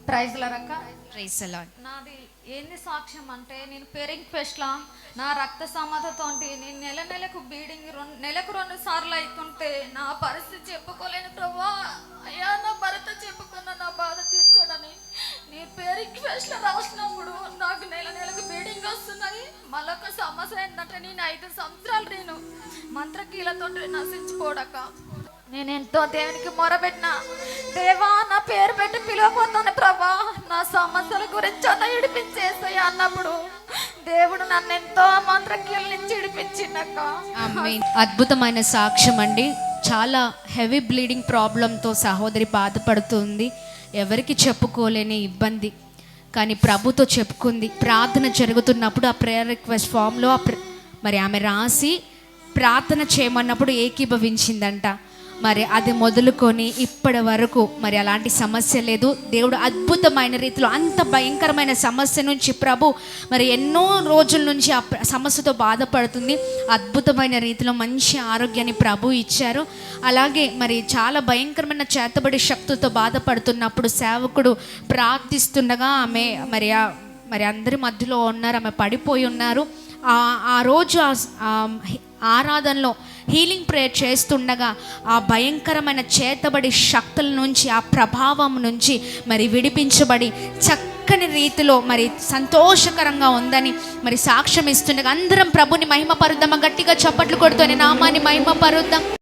Praise లరక్క praise అలాడ్. నాది ఏంది సాక్ష్యం అంటే, నేను పేరింగ్ ఫెస్ట్లా నా రక్త సమతతోటి నేను నెలకు బీడింగ్ నెలకు 2 సార్లు అవుతుంటే నా పరిస్థితి చెప్పుకోలేను ప్రభా. అయ్యా నా భర్త చెప్పుకున్న నా బాధ తీర్చాడని నేను పేరింగ్ ఫెస్ట్లో రాసినప్పుడు నాకు నెలకు బీడింగ్ వస్తున్నాయి. మళ్ళొక సమస్య ఏంటంటే, నేను 5 సంవత్సరాలు నేను మంత్రకీలతో నశించిపోడక నేను ఎంతో దేవునికి మొరబెట్టిన, దేవా నా పేరు పెట్టి పిలవపోతాను ప్రభా, నా సమస్యల గురించి అన్న విడిపించేస్తాయి అన్నప్పుడు దేవుడు నన్ను ఎంతో మంత్రకీల నుంచి విడిపించిందక్క. అద్భుతమైన సాక్ష్యం అండి. చాలా హెవీ బ్లీడింగ్ ప్రాబ్లంతో సహోదరి బాధపడుతుంది. ఎవరికి చెప్పుకోలేని ఇబ్బంది, కానీ ప్రభుతో చెప్పుకుంది. ప్రార్థన జరుగుతున్నప్పుడు ఆ ప్రేయర్ రిక్వెస్ట్ ఫామ్లో మరి ఆమె రాసి ప్రార్థన చేయమన్నప్పుడు ఏకీభవించిందంట. మరి అది మొదలుకొని ఇప్పటి వరకు మరి అలాంటి సమస్య లేదు. దేవుడు అద్భుతమైన రీతిలో అంత భయంకరమైన సమస్య నుంచి ప్రభు మరి ఎన్నో రోజుల నుంచి ఆ సమస్యతో బాధపడుతుంది. అద్భుతమైన రీతిలో మంచి ఆరోగ్యాన్ని ప్రభు ఇచ్చారు. అలాగే మరి చాలా భయంకరమైన చేతబడి శక్తులతో బాధపడుతున్నప్పుడు సేవకుడు ప్రార్థిస్తుండగా ఆమె మరి అందరి మధ్యలో ఉన్నారు, ఆమె పడిపోయి ఉన్నారు. ఆ రోజు ఆరాధనలో హీలింగ్ ప్రేయర్ చేస్తుండగా ఆ భయంకరమైన చేతబడి శక్తుల నుంచి, ఆ ప్రభావం నుంచి మరి విడిపించబడి చక్కని రీతిలో మరి సంతోషకరంగా ఉందని మరి సాక్ష్యం ఇస్తుండగా అందరం ప్రభుని మహిమ పరుద్దామా, గట్టిగా చప్పట్లు కొడుతూనే నామాన్ని మహిమ పరుద్దాం.